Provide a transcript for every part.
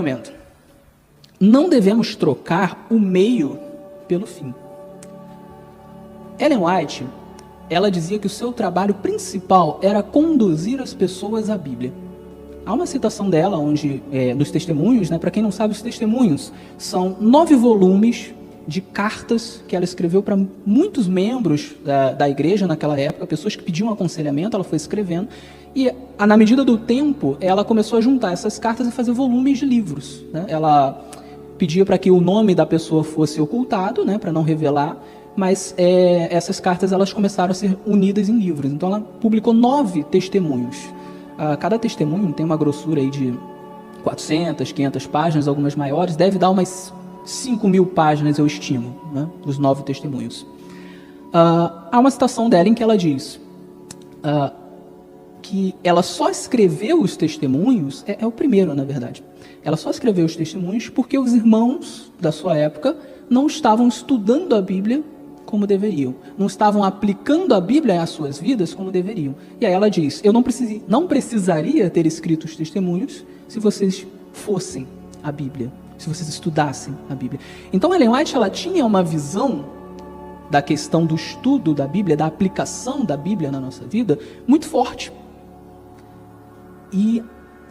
argumento. Não devemos trocar o meio pelo fim. Ellen White, ela dizia que o seu trabalho principal era conduzir as pessoas à Bíblia. Há uma citação dela, dos testemunhos, para quem não sabe, os testemunhos são 9 volumes de cartas que ela escreveu para muitos membros da igreja naquela época, pessoas que pediam aconselhamento, ela foi escrevendo, e na medida do tempo, ela começou a juntar essas cartas e fazer volumes de livros. Ela pedia para que o nome da pessoa fosse ocultado, para não revelar, mas essas cartas elas começaram a ser unidas em livros. Então ela publicou 9 testemunhos. Cada testemunho tem uma grossura aí de 400, 500 páginas, algumas maiores, deve dar umas 5.000 páginas, eu estimo, os 9 testemunhos. Há uma citação dela em que ela diz que ela só escreveu os testemunhos, é o primeiro, na verdade, ela só escreveu os testemunhos porque os irmãos da sua época não estavam estudando a Bíblia como deveriam, não estavam aplicando a Bíblia às suas vidas como deveriam. E aí ela diz, eu não precisaria ter escrito os testemunhos se vocês fossem a Bíblia, se vocês estudassem a Bíblia. Então Ellen White, ela tinha uma visão da questão do estudo da Bíblia, da aplicação da Bíblia na nossa vida, muito forte. E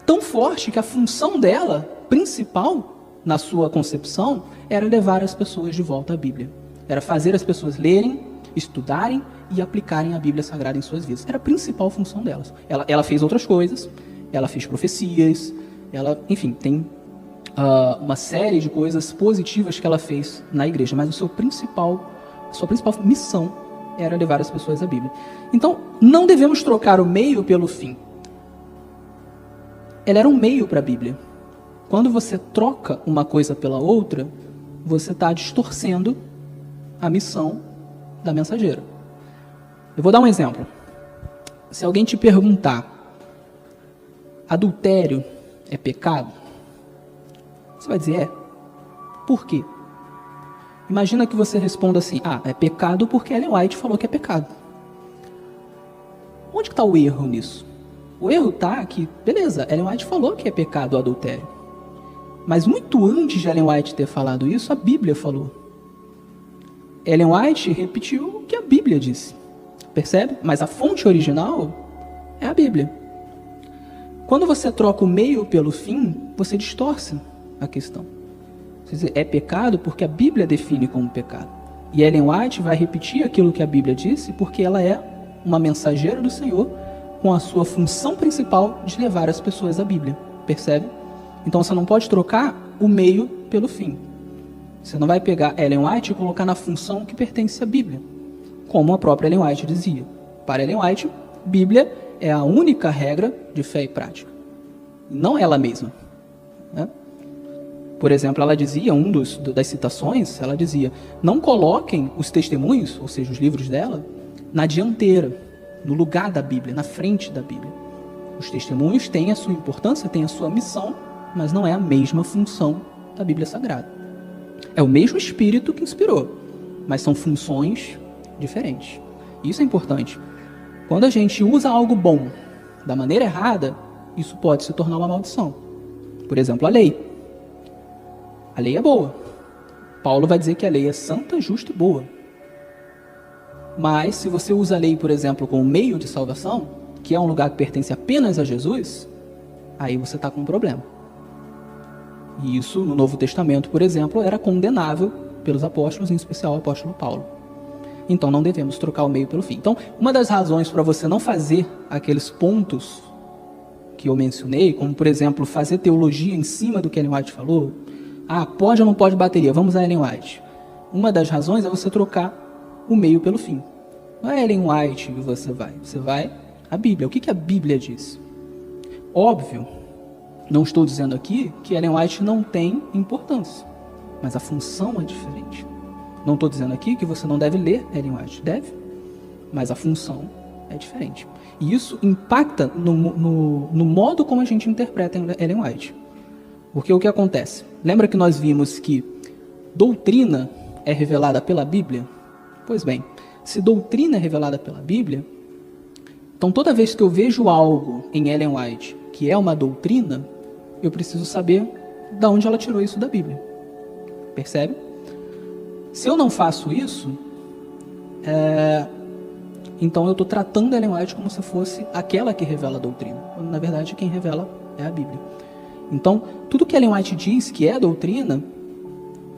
tão forte que a função dela, principal, na sua concepção, era levar as pessoas de volta à Bíblia. Era fazer as pessoas lerem, estudarem e aplicarem a Bíblia Sagrada em suas vidas. Era a principal função delas. Ela fez outras coisas, ela fez profecias, enfim, tem uma série de coisas positivas que ela fez na igreja, mas a sua principal missão era levar as pessoas à Bíblia. Então, não devemos trocar o meio pelo fim. Ela era um meio para a Bíblia. Quando você troca uma coisa pela outra, você está distorcendo a missão da mensageira. Eu vou dar um exemplo. Se alguém te perguntar, adultério é pecado? Você vai dizer, é. Por quê? Imagina que você responda assim, é pecado porque Ellen White falou que é pecado. Onde está o erro nisso? O erro está que, beleza, Ellen White falou que é pecado o adultério. Mas muito antes de Ellen White ter falado isso, a Bíblia falou. Ellen White repetiu o que a Bíblia disse. Percebe? Mas a fonte original é a Bíblia. Quando você troca o meio pelo fim, você distorce a questão. Você diz, é pecado porque a Bíblia define como pecado. E Ellen White vai repetir aquilo que a Bíblia disse porque ela é uma mensageira do Senhor com a sua função principal de levar as pessoas à Bíblia. Percebe? Então você não pode trocar o meio pelo fim. Você não vai pegar Ellen White e colocar na função que pertence à Bíblia, como a própria Ellen White dizia. Para Ellen White, Bíblia é a única regra de fé e prática, não ela mesma. Por exemplo, ela dizia, das citações, ela dizia, não coloquem os testemunhos, ou seja, os livros dela, na dianteira, no lugar da Bíblia, na frente da Bíblia. Os testemunhos têm a sua importância, têm a sua missão, mas não é a mesma função da Bíblia Sagrada. É o mesmo Espírito que inspirou, mas são funções diferentes. Isso é importante. Quando a gente usa algo bom da maneira errada, isso pode se tornar uma maldição. Por exemplo, a lei. A lei é boa. Paulo vai dizer que a lei é santa, justa e boa. Mas se você usa a lei, por exemplo, como meio de salvação, que é um lugar que pertence apenas a Jesus, aí você está com um problema. E isso, no Novo Testamento, por exemplo, era condenável pelos apóstolos, em especial o apóstolo Paulo. Então, não devemos trocar o meio pelo fim. Então, uma das razões para você não fazer aqueles pontos que eu mencionei, como, por exemplo, fazer teologia em cima do que Ellen White falou, pode ou não pode bateria, vamos a Ellen White. Uma das razões é você trocar o meio pelo fim. Não é Ellen White que você vai à Bíblia. O que a Bíblia diz? Óbvio, não estou dizendo aqui que Ellen White não tem importância, mas a função é diferente. Não estou dizendo aqui que você não deve ler Ellen White, deve, mas a função é diferente. E isso impacta no modo como a gente interpreta Ellen White. Porque o que acontece? Lembra que nós vimos que doutrina é revelada pela Bíblia? Pois bem, se doutrina é revelada pela Bíblia, então toda vez que eu vejo algo em Ellen White que é uma doutrina, eu preciso saber da onde ela tirou isso da Bíblia. Percebe? Se eu não faço isso, então eu estou tratando a Ellen White como se fosse aquela que revela a doutrina, quando na verdade quem revela é a Bíblia. Então, tudo que Ellen White diz que é doutrina,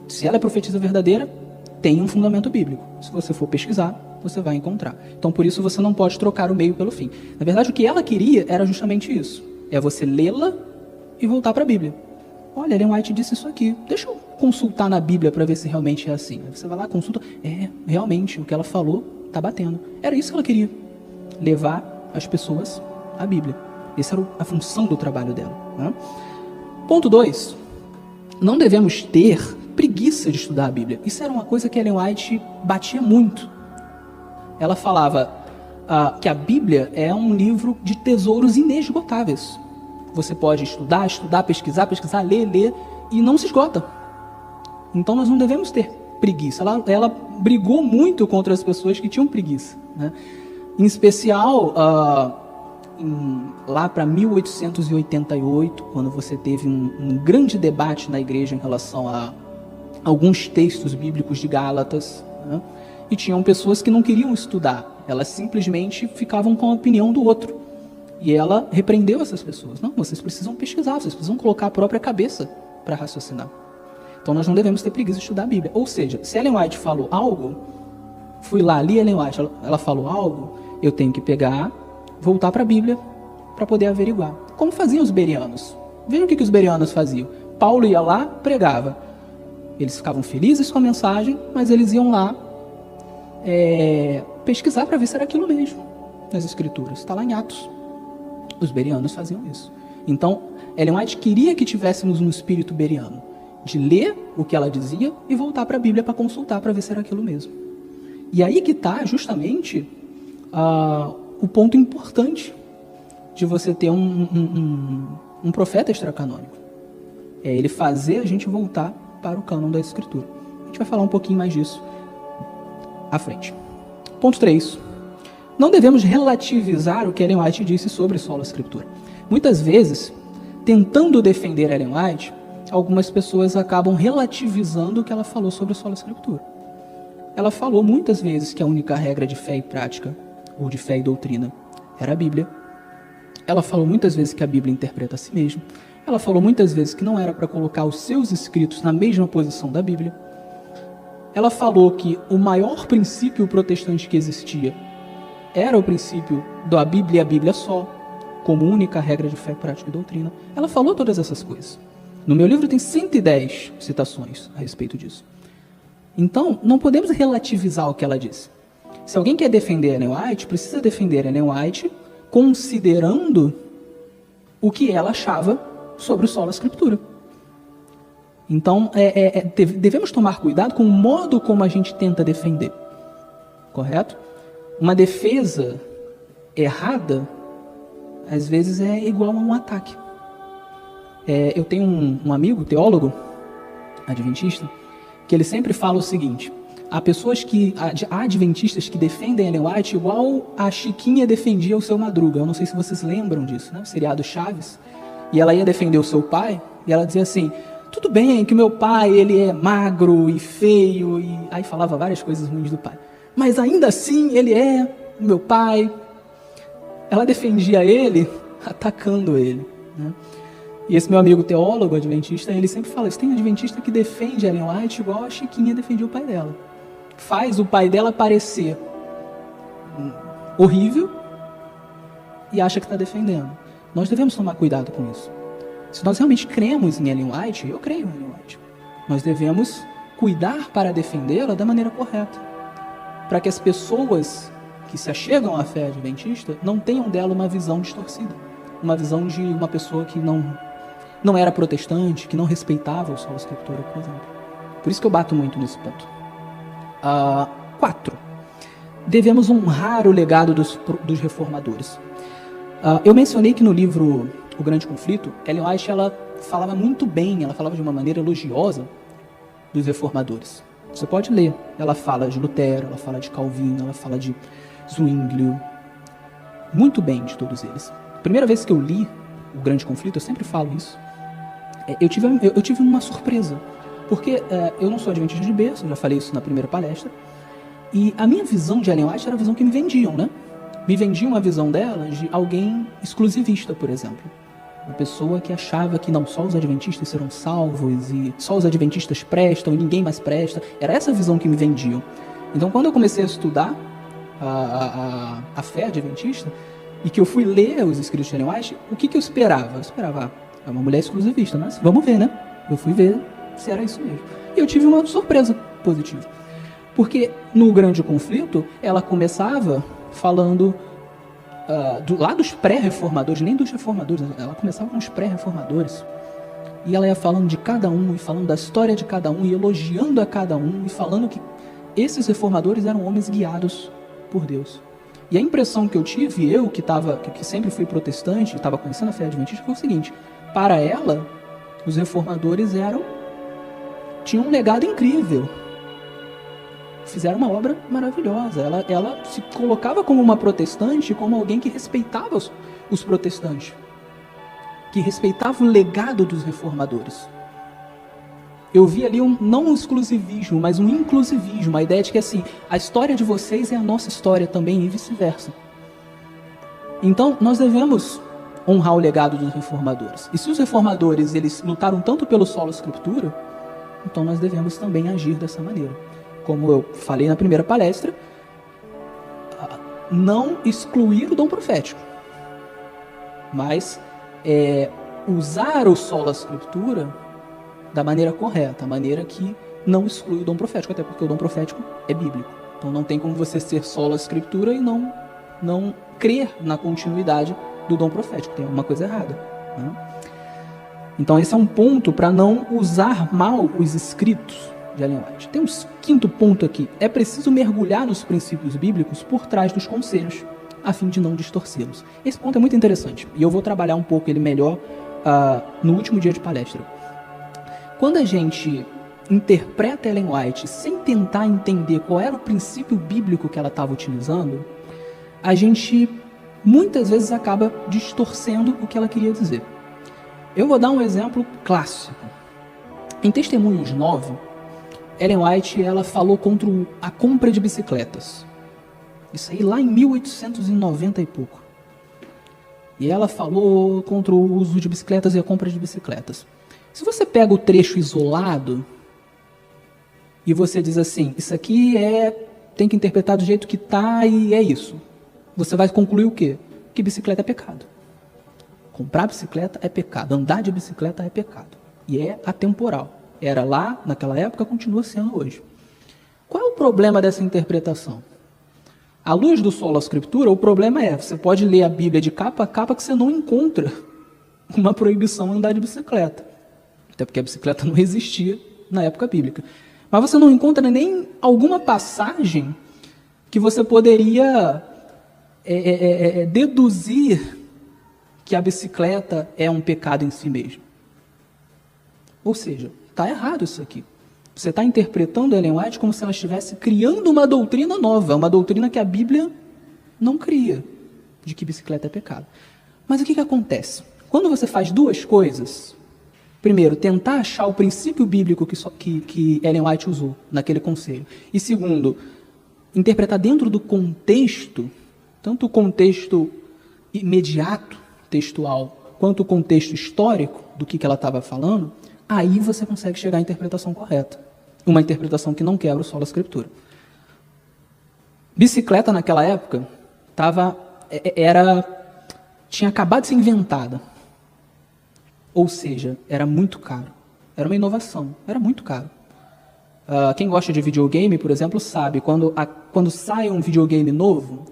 se ela é profetisa verdadeira, tem um fundamento bíblico. Se você for pesquisar, você vai encontrar. Então, por isso, você não pode trocar o meio pelo fim. Na verdade, o que ela queria era justamente isso. É você lê-la e voltar para a Bíblia. Olha, Ellen White disse isso aqui. Deixa eu consultar na Bíblia para ver se realmente é assim. Aí você vai lá, consulta. Realmente, o que ela falou está batendo. Era isso que ela queria. Levar as pessoas à Bíblia. Essa era a função do trabalho dela, né? Ponto 2. Não devemos ter preguiça de estudar a Bíblia. Isso era uma coisa que Ellen White batia muito. Ela falava que a Bíblia é um livro de tesouros inesgotáveis. Você pode estudar, pesquisar, ler, e não se esgota. Então nós não devemos ter preguiça. Ela brigou muito contra as pessoas que tinham preguiça, né? Em especial, lá para 1888, quando você teve um grande debate na igreja em relação a alguns textos bíblicos de Gálatas, né? E tinham pessoas que não queriam estudar, elas simplesmente ficavam com a opinião do outro. E ela repreendeu essas pessoas. Não, vocês precisam pesquisar, vocês precisam colocar a própria cabeça para raciocinar. Então nós não devemos ter preguiça de estudar a Bíblia. Ou seja, se Ellen White falou algo, fui lá, li Ellen White, ela falou algo, eu tenho que pegar, voltar para a Bíblia para poder averiguar. Como faziam os bereanos? Vejam o que os bereanos faziam. Paulo ia lá, pregava. Eles ficavam felizes com a mensagem, mas eles iam lá pesquisar para ver se era aquilo mesmo nas Escrituras. Está lá em Atos. Os bereanos faziam isso. Então, Ellen White queria que tivéssemos um espírito bereano, de ler o que ela dizia e voltar para a Bíblia para consultar para ver se era aquilo mesmo. E aí que está justamente o ponto importante de você ter um profeta extracanônico. É ele fazer a gente voltar para o cânon da Escritura. A gente vai falar um pouquinho mais disso à frente. Ponto 3. Não devemos relativizar o que Ellen White disse sobre sola Escritura. Muitas vezes, tentando defender Ellen White, algumas pessoas acabam relativizando o que ela falou sobre sola Escritura. Ela falou muitas vezes que a única regra de fé e prática, ou de fé e doutrina, era a Bíblia. Ela falou muitas vezes que a Bíblia interpreta a si mesma. Ela falou muitas vezes que não era para colocar os seus escritos na mesma posição da Bíblia. Ela falou que o maior princípio protestante que existia era o princípio da Bíblia e a Bíblia só, como única regra de fé, prática e doutrina. Ela falou todas essas coisas. No meu livro tem 110 citações a respeito disso. Então, não podemos relativizar o que ela disse. Se alguém quer defender Ellen White, precisa defender Ellen White considerando o que ela achava sobre o sola Escritura. Então, devemos tomar cuidado com o modo como a gente tenta defender. Correto? Uma defesa errada, às vezes, é igual a um ataque. Eu tenho um amigo, teólogo, adventista, que ele sempre fala o seguinte: há adventistas que defendem Ellen White igual a Chiquinha defendia o seu Madruga. Eu não sei se vocês lembram disso, né? O seriado Chaves. E ela ia defender o seu pai, e ela dizia assim: tudo bem que meu pai, ele é magro e feio, e aí falava várias coisas ruins do pai, mas ainda assim ele é o meu pai. Ela defendia ele atacando ele, né? E esse meu amigo teólogo adventista, ele sempre fala isso: tem adventista que defende Ellen White igual a Chiquinha defendia o pai dela. Faz o pai dela parecer horrível e acha que está defendendo. Nós devemos tomar cuidado com isso. Se nós realmente cremos em Ellen White, eu creio em Ellen White, nós devemos cuidar para defendê-la da maneira correta, para que as pessoas que se achegam à fé adventista não tenham dela uma visão distorcida, uma visão de uma pessoa que não era protestante, que não respeitava o sola Escritura, por exemplo. Por isso que eu bato muito nesse ponto. 4. Devemos honrar o legado dos reformadores. Eu mencionei que no livro O Grande Conflito, Ellen White, ela falava muito bem, ela falava de uma maneira elogiosa dos reformadores. Você pode ler. Ela fala de Lutero, ela fala de Calvino, ela fala de Zwinglio. Muito bem de todos eles. A primeira vez que eu li O Grande Conflito, eu sempre falo isso. eu tive uma surpresa. Porque eu não sou adventista de berço, eu já falei isso na primeira palestra. E a minha visão de Ellen White era a visão que me vendiam, né? Me vendiam a visão dela de alguém exclusivista, por exemplo. Uma pessoa que achava que não, só os adventistas serão salvos e só os adventistas prestam e ninguém mais presta. Era essa a visão que me vendiam. Então, quando eu comecei a estudar a fé adventista e que eu fui ler os escritos de Ellen White, o que eu esperava? Eu esperava, é uma mulher exclusivista, mas vamos ver, né? Eu fui ver se era isso mesmo. E eu tive uma surpresa positiva. Porque no Grande Conflito, ela começava falando lá dos pré-reformadores, nem dos reformadores, ela começava com os pré-reformadores. E ela ia falando de cada um, e falando da história de cada um, e elogiando a cada um, e falando que esses reformadores eram homens guiados por Deus. E a impressão que eu tive, eu que sempre fui protestante, estava conhecendo a fé adventista, foi o seguinte: para ela, os reformadores tinham um legado incrível. Fizeram uma obra maravilhosa. Ela se colocava como uma protestante, como alguém que respeitava os protestantes, que respeitava o legado dos reformadores. Eu vi ali não um exclusivismo, mas um inclusivismo, a ideia de que assim, a história de vocês é a nossa história também e vice-versa. Então, nós devemos honrar o legado dos reformadores. E se os reformadores eles lutaram tanto pelo sola escritura, então nós devemos também agir dessa maneira. Como eu falei na primeira palestra, não excluir o dom profético, mas usar o sola escritura da maneira correta, a maneira que não exclui o dom profético, até porque o dom profético é bíblico. Então não tem como você ser sola escritura e não crer na continuidade do dom profético, tem alguma coisa errada, né? Então esse é um ponto para não usar mal os escritos de Ellen White. Tem um quinto ponto aqui: é preciso mergulhar nos princípios bíblicos por trás dos conselhos, a fim de não distorcê-los. Esse ponto é muito interessante, e eu vou trabalhar um pouco ele melhor no último dia de palestra. Quando a gente interpreta Ellen White sem tentar entender qual era o princípio bíblico que ela estava utilizando, a gente muitas vezes acaba distorcendo o que ela queria dizer. Eu vou dar um exemplo clássico. Em Testemunhos 9, Ellen White ela falou contra a compra de bicicletas. Isso aí lá em 1890 e pouco. E ela falou contra o uso de bicicletas e a compra de bicicletas. Se você pega o trecho isolado e você diz assim, isso aqui tem que interpretar do jeito que está e é isso, você vai concluir o quê? Que bicicleta é pecado. Comprar bicicleta é pecado, andar de bicicleta é pecado. E é atemporal. Era lá, naquela época, continua sendo hoje. Qual é o problema dessa interpretação? À luz do sola escritura, o problema você pode ler a Bíblia de capa a capa que você não encontra uma proibição de andar de bicicleta. Até porque a bicicleta não existia na época bíblica. Mas você não encontra nem alguma passagem que você poderia deduzir que a bicicleta é um pecado em si mesmo. Ou seja, está errado isso aqui. Você está interpretando Ellen White como se ela estivesse criando uma doutrina nova, uma doutrina que a Bíblia não cria, de que bicicleta é pecado. Mas o que acontece? Quando você faz duas coisas, primeiro, tentar achar o princípio bíblico que Ellen White usou naquele conselho, e segundo, interpretar dentro do contexto, tanto o contexto imediato, textual, quanto o contexto histórico do que ela estava falando, aí você consegue chegar à interpretação correta. Uma interpretação que não quebra o sola escritura. Bicicleta naquela época tinha acabado de ser inventada. Ou seja, era muito caro. Era uma inovação, era muito caro. Quem gosta de videogame, por exemplo, sabe, quando sai um videogame novo,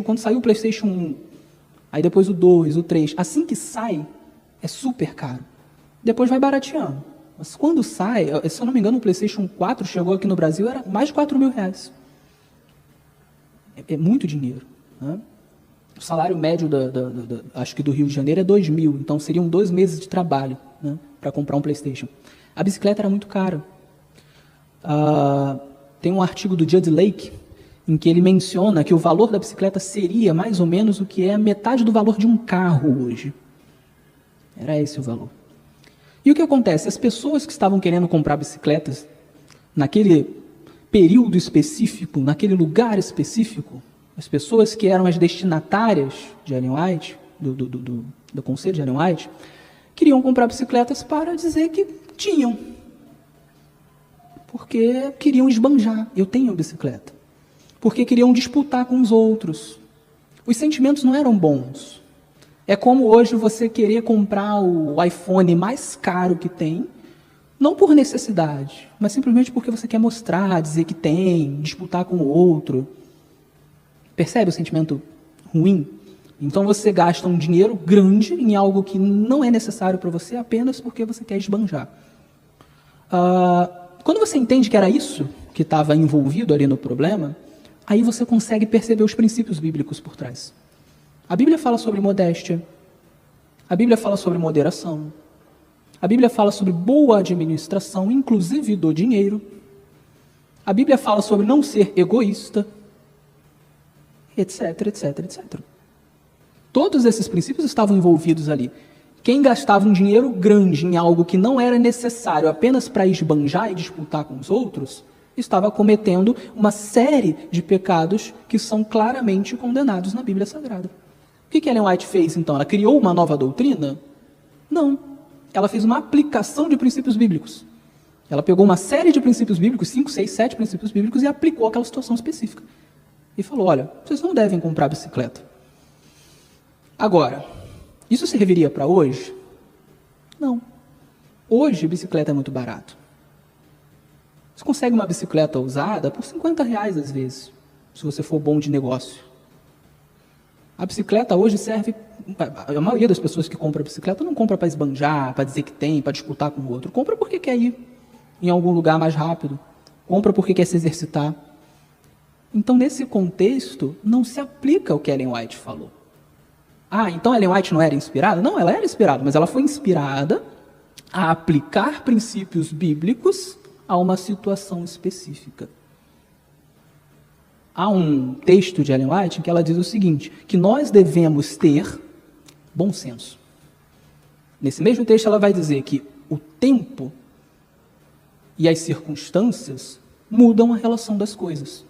quando saiu o PlayStation 1, aí depois o 2, o 3, assim que sai, é super caro. Depois vai barateando. Mas quando sai, se eu não me engano, o PlayStation 4 chegou aqui no Brasil, era mais de R$4.000. É muito dinheiro, né? O salário médio, acho que do Rio de Janeiro, é 2.000. Então, seriam 2 meses de trabalho, né, para comprar um PlayStation. A bicicleta era muito cara. Tem um artigo do Judd Lake, em que ele menciona que o valor da bicicleta seria mais ou menos o que é metade do valor de um carro hoje. Era esse o valor. E o que acontece? As pessoas que estavam querendo comprar bicicletas naquele período específico, naquele lugar específico, as pessoas que eram as destinatárias de Ellen White, do conselho de Ellen White, queriam comprar bicicletas para dizer que tinham. Porque queriam esbanjar. Eu tenho bicicleta. Porque queriam disputar com os outros. Os sentimentos não eram bons. É como hoje você querer comprar o iPhone mais caro que tem, não por necessidade, mas simplesmente porque você quer mostrar, dizer que tem, disputar com o outro. Percebe o sentimento ruim? Então você gasta um dinheiro grande em algo que não é necessário para você apenas porque você quer esbanjar. Quando você entende que era isso que estava envolvido ali no problema, aí você consegue perceber os princípios bíblicos por trás. A Bíblia fala sobre modéstia, a Bíblia fala sobre moderação, a Bíblia fala sobre boa administração, inclusive do dinheiro, a Bíblia fala sobre não ser egoísta, etc, etc, etc. Todos esses princípios estavam envolvidos ali. Quem gastava um dinheiro grande em algo que não era necessário apenas para esbanjar e disputar com os outros, estava cometendo uma série de pecados que são claramente condenados na Bíblia Sagrada. O que Ellen White fez, então? Ela criou uma nova doutrina? Não. Ela fez uma aplicação de princípios bíblicos. Ela pegou uma série de princípios bíblicos, 5, 6, 7 princípios bíblicos, e aplicou àquela situação específica. E falou, olha, vocês não devem comprar bicicleta. Agora, isso serviria para hoje? Não. Hoje, bicicleta é muito barato. Você consegue uma bicicleta usada por R$50 às vezes, se você for bom de negócio. A bicicleta hoje serve... A maioria das pessoas que compra bicicleta não compra para esbanjar, para dizer que tem, para disputar com o outro. Compra porque quer ir em algum lugar mais rápido. Compra porque quer se exercitar. Então, nesse contexto, não se aplica o que Ellen White falou. Ah, então Ellen White não era inspirada? Não, ela era inspirada, mas ela foi inspirada a aplicar princípios bíblicos a uma situação específica. Há um texto de Ellen White em que ela diz o seguinte, que nós devemos ter bom senso. Nesse mesmo texto ela vai dizer que o tempo e as circunstâncias mudam a relação das coisas.